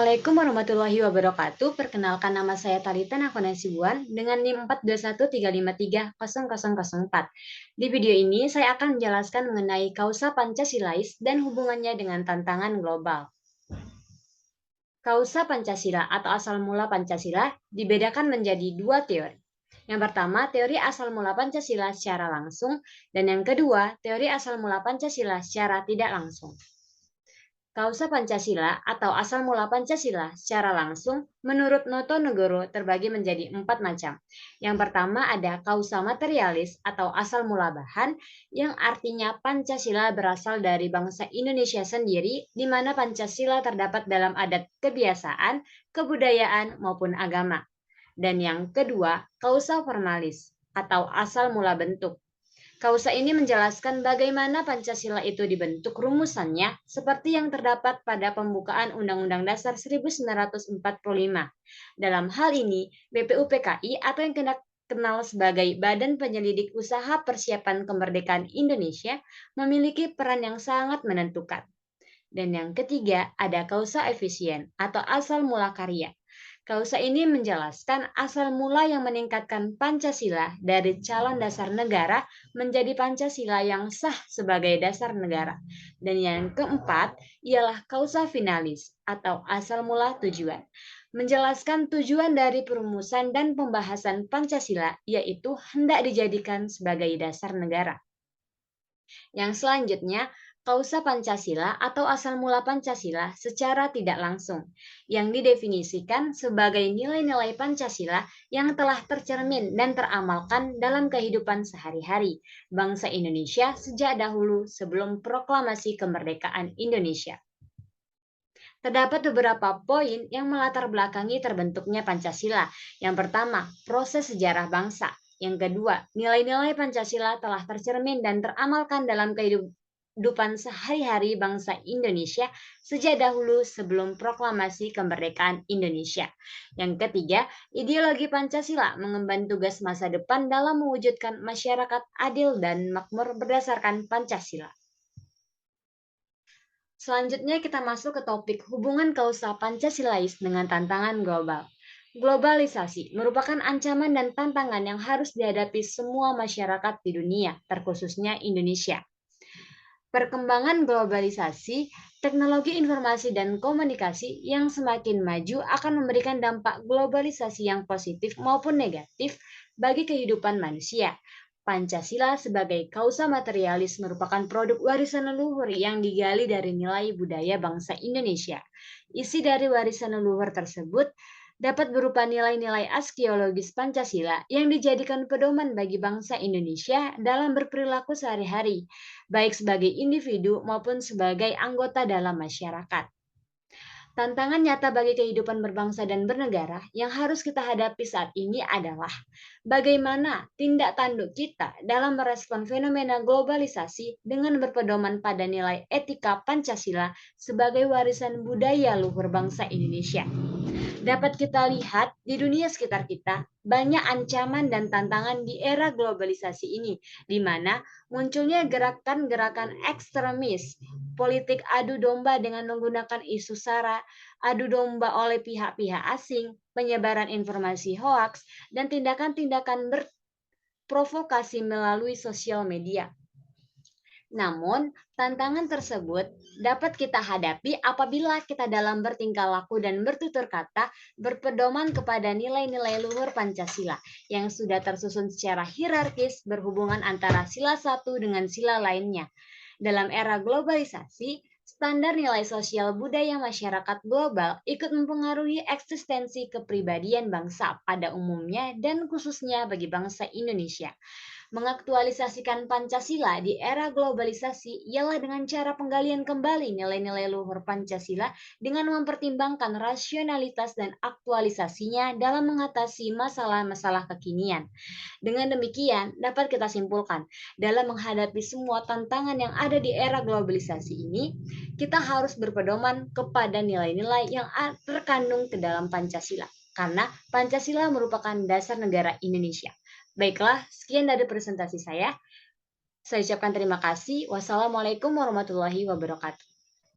Assalamualaikum warahmatullahi wabarakatuh. Perkenalkan nama saya Talita Nakonasibuan dengan NIM 42135300004. Di video ini saya akan menjelaskan mengenai kausa Pancasilais dan hubungannya dengan tantangan global. Kausa Pancasila atau asal mula Pancasila dibedakan menjadi dua teori. Yang pertama, teori asal mula Pancasila secara langsung, dan yang kedua, teori asal mula Pancasila secara tidak langsung. Kausa Pancasila atau asal mula Pancasila secara langsung menurut Noto Negoro terbagi menjadi 4 macam. Yang pertama ada kausa materialis atau asal mula bahan yang artinya Pancasila berasal dari bangsa Indonesia sendiri di mana Pancasila terdapat dalam adat kebiasaan, kebudayaan maupun agama. Dan yang kedua, kausa formalis atau asal mula bentuk. Kausa ini menjelaskan bagaimana Pancasila itu dibentuk rumusannya seperti yang terdapat pada pembukaan Undang-Undang Dasar 1945. Dalam hal ini, BPUPKI atau yang kenal sebagai Badan Penyelidik Usaha Persiapan Kemerdekaan Indonesia memiliki peran yang sangat menentukan. Dan yang ketiga, ada kausa efisien atau asal mula karya. Kausa ini menjelaskan asal mula yang meningkatkan Pancasila dari calon dasar negara menjadi Pancasila yang sah sebagai dasar negara. Dan yang keempat ialah kausa finalis atau asal mula tujuan. Menjelaskan tujuan dari perumusan dan pembahasan Pancasila yaitu hendak dijadikan sebagai dasar negara. Yang selanjutnya, kausa Pancasila atau asal mula Pancasila secara tidak langsung, yang didefinisikan sebagai nilai-nilai Pancasila yang telah tercermin dan teramalkan dalam kehidupan sehari-hari bangsa Indonesia sejak dahulu sebelum proklamasi kemerdekaan Indonesia. Terdapat beberapa poin yang melatar belakangi terbentuknya Pancasila. Yang pertama, proses sejarah bangsa. Yang kedua, nilai-nilai Pancasila telah tercermin dan teramalkan dalam kehidupan sehari-hari bangsa Indonesia sejak dahulu sebelum proklamasi kemerdekaan Indonesia. Yang ketiga, ideologi Pancasila mengemban tugas masa depan dalam mewujudkan masyarakat adil dan makmur berdasarkan Pancasila. Selanjutnya kita masuk ke topik hubungan kausa Pancasilais dengan tantangan global. Globalisasi merupakan ancaman dan tantangan yang harus dihadapi semua masyarakat di dunia, terkhususnya Indonesia. Perkembangan globalisasi, teknologi informasi dan komunikasi yang semakin maju akan memberikan dampak globalisasi yang positif maupun negatif bagi kehidupan manusia. Pancasila sebagai kausa materialis merupakan produk warisan leluhur yang digali dari nilai budaya bangsa Indonesia. Isi dari warisan leluhur tersebut dapat berupa nilai-nilai aksiologis Pancasila yang dijadikan pedoman bagi bangsa Indonesia dalam berperilaku sehari-hari, baik sebagai individu maupun sebagai anggota dalam masyarakat. Tantangan nyata bagi kehidupan berbangsa dan bernegara yang harus kita hadapi saat ini adalah bagaimana tindak tanduk kita dalam merespon fenomena globalisasi dengan berpedoman pada nilai etika Pancasila sebagai warisan budaya luhur bangsa Indonesia. Dapat kita lihat di dunia sekitar kita, banyak ancaman dan tantangan di era globalisasi ini, di mana munculnya gerakan-gerakan ekstremis, politik adu domba dengan menggunakan isu SARA, adu domba oleh pihak-pihak asing, penyebaran informasi hoaks, dan tindakan-tindakan berprovokasi melalui sosial media. Namun, tantangan tersebut dapat kita hadapi apabila kita dalam bertingkah laku dan bertutur kata berpedoman kepada nilai-nilai luhur Pancasila yang sudah tersusun secara hierarkis berhubungan antara sila satu dengan sila lainnya. Dalam era globalisasi, standar nilai sosial budaya masyarakat global ikut mempengaruhi eksistensi kepribadian bangsa pada umumnya dan khususnya bagi bangsa Indonesia. Mengaktualisasikan Pancasila di era globalisasi ialah dengan cara penggalian kembali nilai-nilai luhur Pancasila dengan mempertimbangkan rasionalitas dan aktualisasinya dalam mengatasi masalah-masalah kekinian. Dengan demikian, dapat kita simpulkan, dalam menghadapi semua tantangan yang ada di era globalisasi ini, kita harus berpedoman kepada nilai-nilai yang terkandung ke dalam Pancasila. Karena Pancasila merupakan dasar negara Indonesia. Baiklah, sekian dari presentasi saya. Saya ucapkan terima kasih. Wassalamualaikum warahmatullahi wabarakatuh.